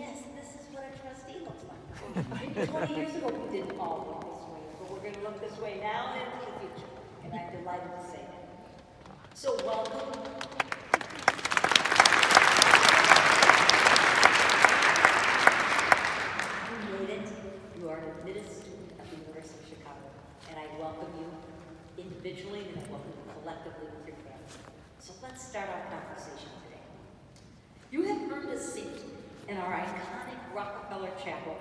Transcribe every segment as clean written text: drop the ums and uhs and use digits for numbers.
yes, this is what a trustee looks like. Maybe 20 years ago we didn't all look this way, but we're going to look this way now and into the future. And I'm delighted to say that. So welcome. You made it. You are an admitted student of the University of Chicago. And I welcome you individually and I welcome you collectively with your family. So let's start our conversation today. You have earned a seat in our iconic Rockefeller Chapel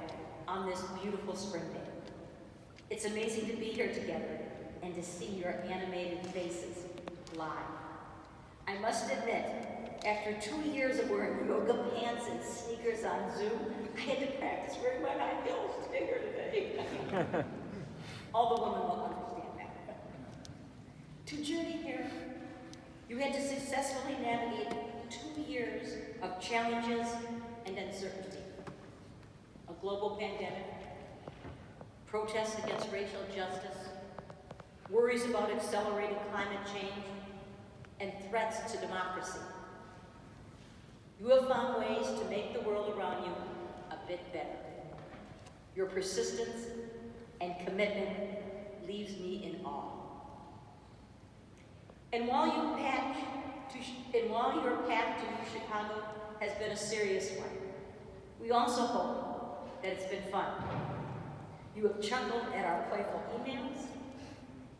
on this beautiful spring day. It's amazing to be here together and to see your animated faces live. I must admit, after 2 years of wearing yoga pants and sneakers on Zoom, I had to practice wearing my high heels to get here today. All the women will understand that. To journey here, you had to successfully navigate 2 years of challenges and uncertainty. A global pandemic, protests against racial justice, worries about accelerated climate change, and threats to democracy. You have found ways to make the world around you a bit better. Your persistence and commitment leaves me in awe. And while your path to UChicago has been a serious one, we also hope that it's been fun. You have chuckled at our playful emails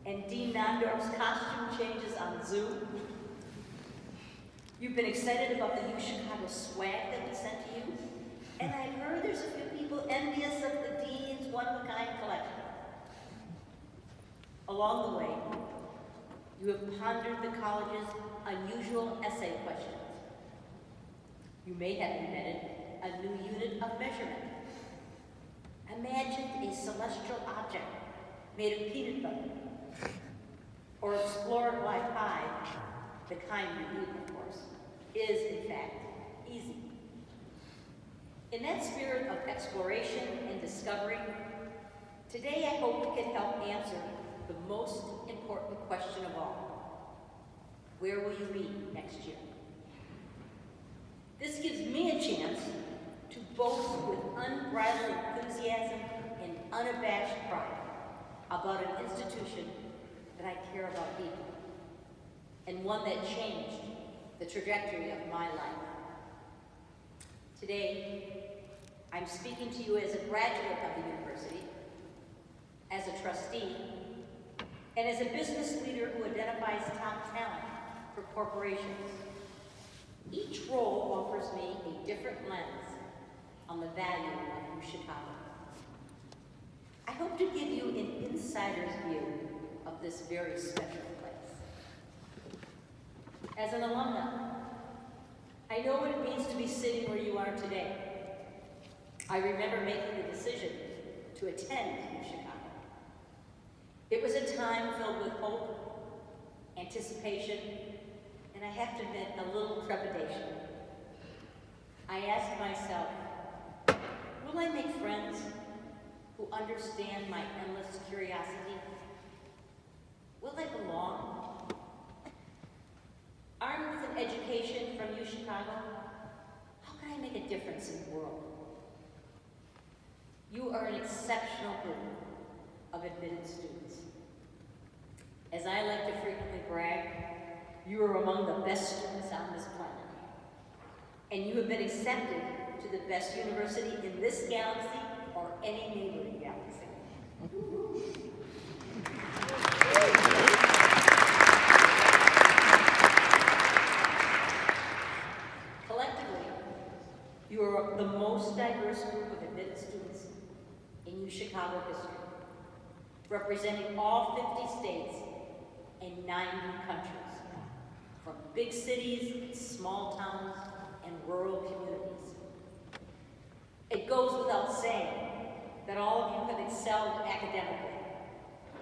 and Dean Nondorf's costume changes on Zoom. You've been excited about the UChicago swag that we sent to you, and I've heard there's a few people envious of the Dean's one-of-a-kind collection. Along the way, you have pondered the college's unusual essay questions. You may have invented a new unit of measurement. Imagined a celestial object made of peanut butter. Or explored why pi, the kind you eat, of course, is in fact easy. In that spirit of exploration and discovery, today I hope we can help answer the most important question of all. Where will you be next year? This gives me a chance to boast with unbridled enthusiasm and unabashed pride about an institution that I care about deeply, and one that changed the trajectory of my life. Today, I'm speaking to you as a graduate of the university, as a trustee, and as a business leader who identifies top talent for corporations. Each role offers me a different lens on the value of UChicago. I hope to give you an insider's view of this very special place. As an alumna, I know what it means to be sitting where you are today. I remember making the decision to attend UChicago. It was a time filled with hope, anticipation, and I have to admit, a little trepidation. I asked myself, will I make friends who understand my endless curiosity? Will I belong? Armed with an education from UChicago, how can I make a difference in the world? You are an exceptional group of admitted students. As I like to frequently brag, you are among the best students on this planet. And you have been accepted to the best university in this galaxy or any neighboring galaxy. Collectively, you are the most diverse group of admitted students in UChicago history, representing all 50 states and 90 countries, from big cities, small towns, and rural communities. It goes without saying that all of you have excelled academically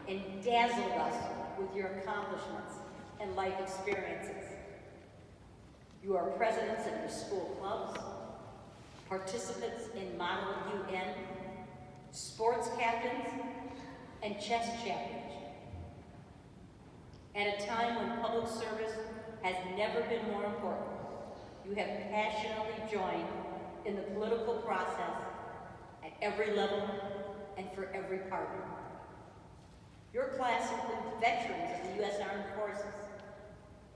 and dazzled us with your accomplishments and life experiences. You are presidents of your school clubs, participants in Model UN, sports captains, and chess champions. At a time when public service has never been more important, you have passionately joined in the political process at every level and for every party. Your class includes veterans of the U.S. Armed Forces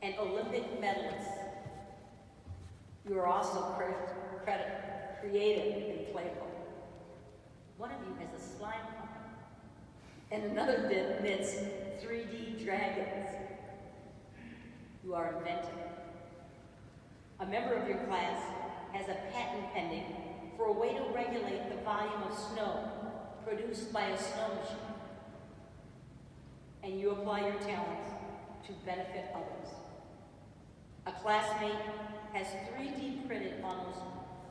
and Olympic medalists. You are also creative and playful. One of you has a slime puppet, and another knits 3D dragons. You are inventive. A member of your class has a patent pending for a way to regulate the volume of snow produced by a snow machine. And you apply your talents to benefit others. A classmate has 3D printed almost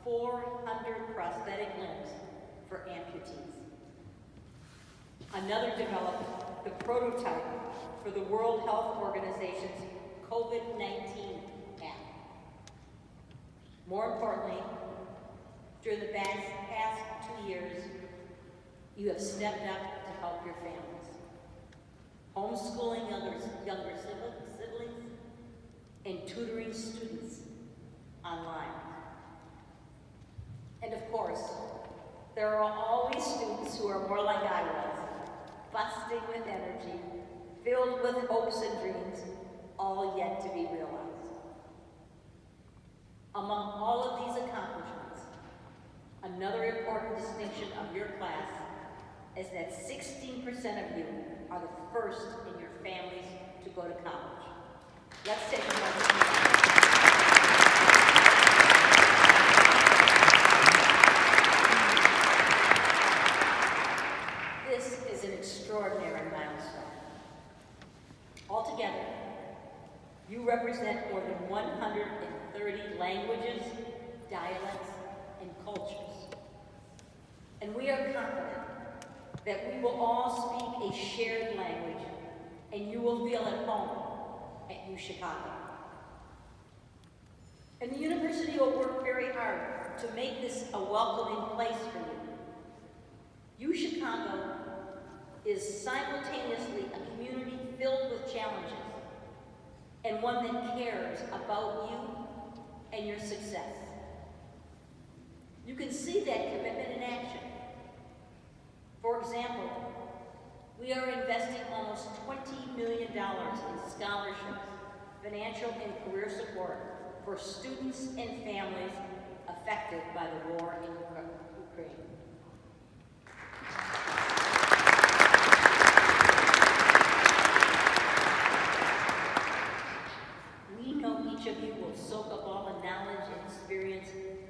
400 prosthetic limbs for amputees. Another developed the prototype for the World Health Organization's COVID-19 app. More importantly, during the past 2 years, you have stepped up to help your families. Homeschooling younger siblings and tutoring students online. And of course, there are always students who are more like I was, busting with energy, filled with hopes and dreams, all yet to be realized. Among all of these accomplishments, another important distinction of your class is that 16% of you are the first in your families to go to college. Let's take a moment. This is an extraordinary milestone. Altogether, you represent more than 130 languages, dialects, and cultures. And we are confident that we will all speak a shared language and you will feel at home at UChicago. And the university will work very hard to make this a welcoming place for you. UChicago is simultaneously a community filled with challenges and one that cares about you and your success. You can see that commitment in action. For example, we are investing almost $20 million in scholarships, financial and career support for students and families affected by the war in Ukraine. We know each of you will soak up all the knowledge and experience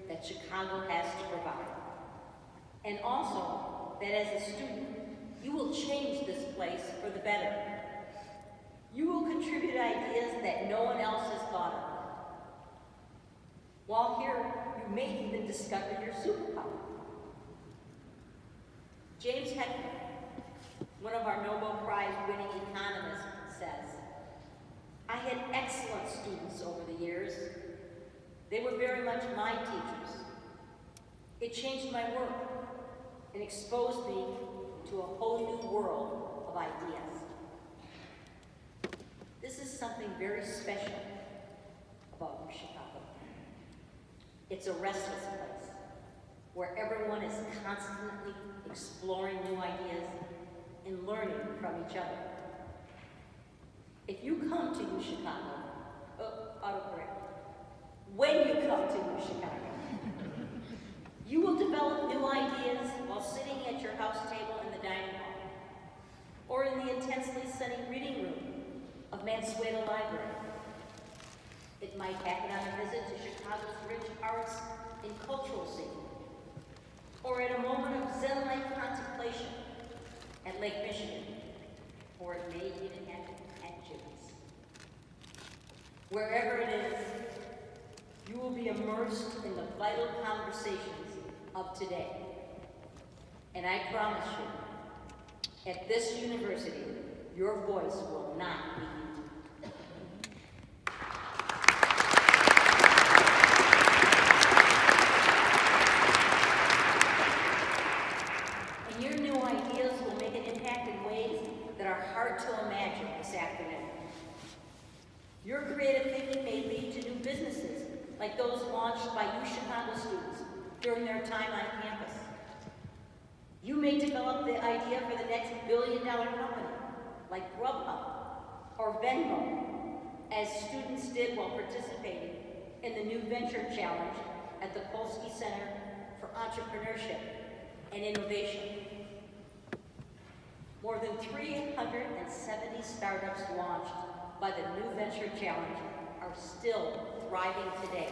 that Chicago has to provide. And also, that as a student, you will change this place for the better. You will contribute ideas that no one else has thought of. While here, you may even discover your superpower. James Heckman, one of our Nobel Prize-winning economists, says, "I had excellent students over the years. They were very much my teachers. It changed my work and exposed me to a whole new world of ideas." This is something very special about Chicago. It's a restless place where everyone is constantly exploring new ideas and learning from each other. If you come to UChicago, autocorrect, when you come to UChicago, you will develop new ideas while sitting at your house table in the dining hall, or in the intensely sunny reading room of Mansueto Library. It might happen on a visit to Chicago's rich arts and cultural scene, or at a moment of Zen-like contemplation at Lake Michigan, or it may even happen at Jimmy's. Wherever it is, you will be immersed in the vital conversations of today. And I promise you, at this university, your voice will not be muted. And your new ideas will make an impact in ways that are hard to imagine this afternoon. Your creative thinking may lead to new businesses, like those launched by UChicago students during their time on campus. You may develop the idea for the next billion-dollar company, like Grubhub or Venmo, as students did while participating in the New Venture Challenge at the Polsky Center for Entrepreneurship and Innovation. More than 370 startups launched by the New Venture Challenge are still thriving today.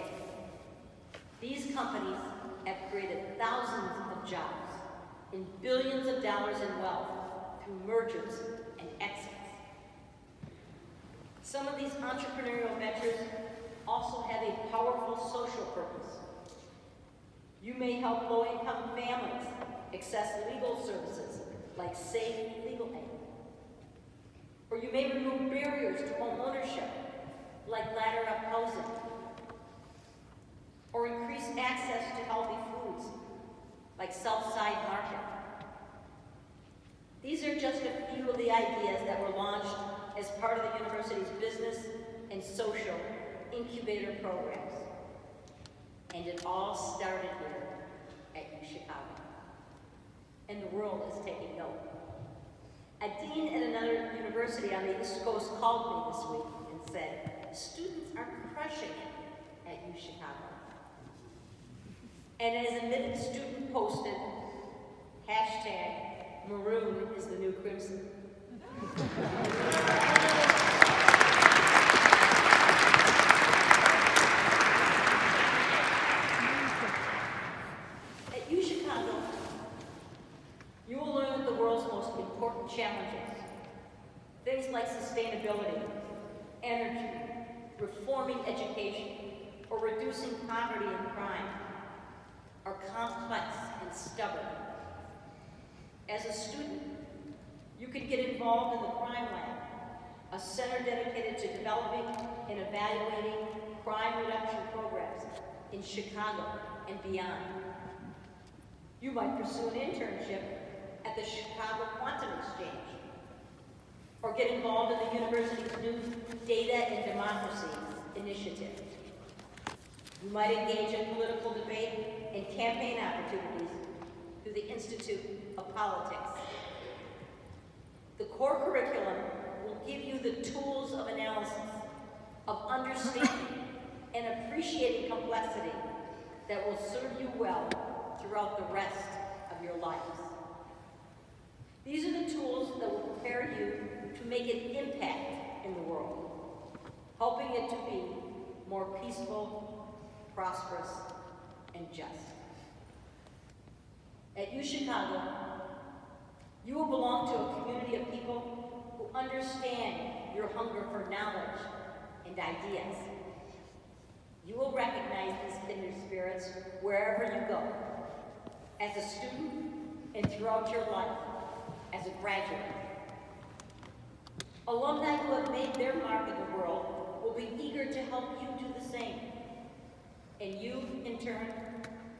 These companies have created thousands of jobs and billions of dollars in wealth through mergers and exits. Some of these entrepreneurial ventures also have a powerful social purpose. You may help low-income families access legal services like safe legal aid. Or you may remove barriers to home ownership like ladder-up housing. Or increase access to healthy foods like Southside Market. These are just a few of the ideas that were launched as part of the university's business and social incubator programs. And it all started here at UChicago. And the world is taking note. A dean at another university on the East Coast called me this week and said, students are crushing it at UChicago. And as a admitted student posted, hashtag maroon is the new crimson. At UChicago, you will learn the world's most important challenges. Things like sustainability, energy, reforming education, or reducing poverty and crime are complex and stubborn. As a student, you could get involved in the Crime Lab, a center dedicated to developing and evaluating crime reduction programs in Chicago and beyond. You might pursue an internship at the Chicago Quantum Exchange, or get involved in the university's new Data and Democracy initiative. You might engage in political debate and campaign opportunities through the Institute of Politics. The core curriculum will give you the tools of analysis, of understanding, and appreciating complexity that will serve you well throughout the rest of your lives. These are the tools that will prepare you to make an impact in the world, helping it to be more peaceful, prosperous, and just. At UChicago, you will belong to a community of people who understand your hunger for knowledge and ideas. You will recognize these kindred spirits wherever you go, as a student and throughout your life as a graduate. Alumni who have made their mark in the world will be eager to help you do the same. And you, in turn,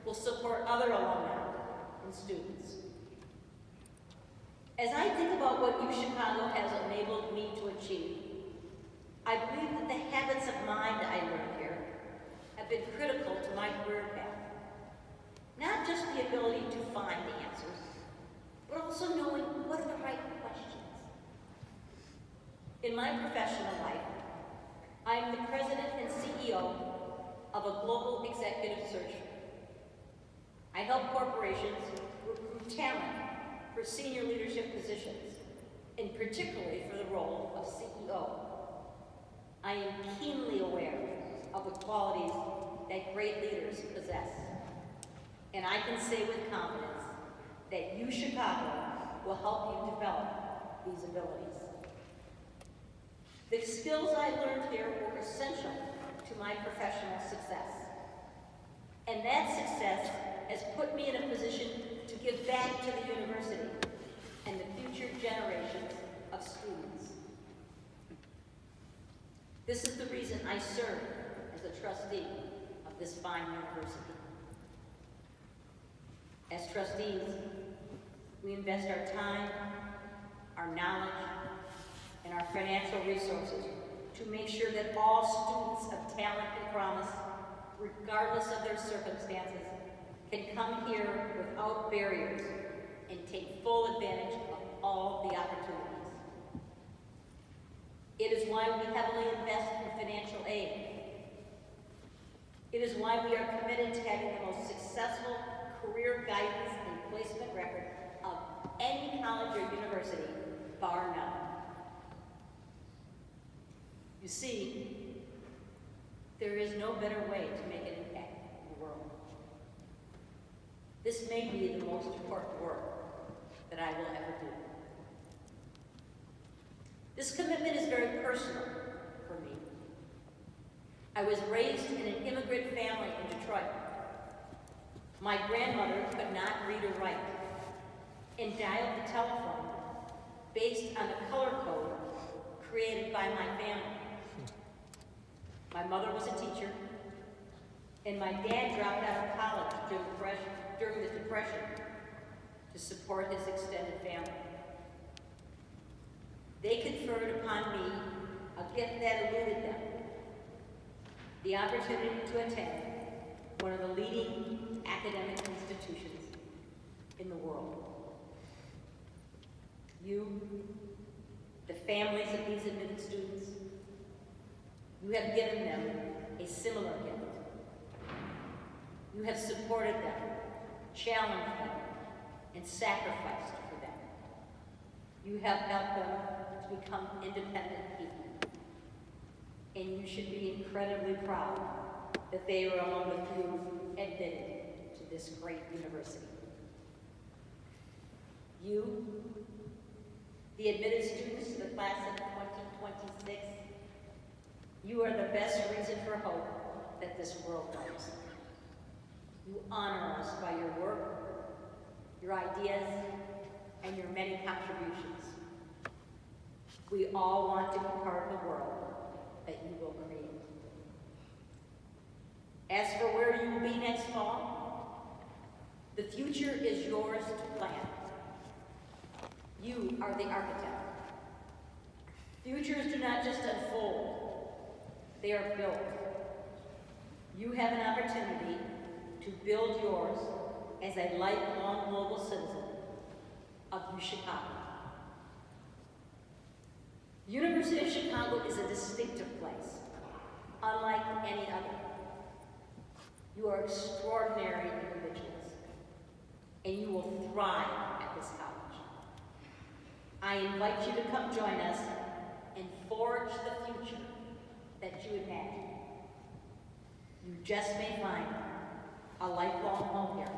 will support other alumni and students. As I think about what UChicago has enabled me to achieve, I believe that the habits of mind I learned here have been critical to my career path. Not just the ability to find answers, but also knowing what are the right questions. In my professional life, I am the president and CEO of a global executive search firm. I help corporations recruit talent for senior leadership positions, and particularly for the role of CEO. I am keenly aware of the qualities that great leaders possess, and I can say with confidence that UChicago will help you develop these abilities. The skills I learned here were essential to my professional success, and that success has put me in a position to give back to the university and the future generations of students. This is the reason I serve as a trustee of this fine university. As trustees, we invest our time, our knowledge, and our financial resources to make sure that all students of talent and promise, regardless of their circumstances, can come here without barriers and take full advantage of all the opportunities. It is why we heavily invest in financial aid. It is why we are committed to having the most successful career guidance and placement record of any college or university, bar none. You see, there is no better way to make an impact in the world. This may be the most important work that I will ever do. This commitment is very personal for me. I was raised in an immigrant family in Detroit. My grandmother could not read or write and dialed the telephone based on the color code created by my family. My mother was a teacher, and my dad dropped out of college during the Depression to support his extended family. They conferred upon me a gift that eluded them, the opportunity to attend one of the leading academic institutions in the world. You, the families of these admitted students, you have given them a similar gift. You have supported them, challenged them, and sacrificed for them. You have helped them to become independent people. And you should be incredibly proud that they were among the few admitted to this great university. You, the admitted students to the class of 2026, you are the best reason for hope that this world knows. You honor us by your work, your ideas, and your many contributions. We all want to be part of the world that you will create. As for where you will be next fall, the future is yours to plan. You are the architect. Futures do not just unfold, they are built. You have an opportunity to build yours as a lifelong global citizen of UChicago. University of Chicago is a distinctive place, unlike any other. You are extraordinary individuals, and you will thrive at this college. I invite you to come join us and forge the future that you imagine. You just may find a lifelong home here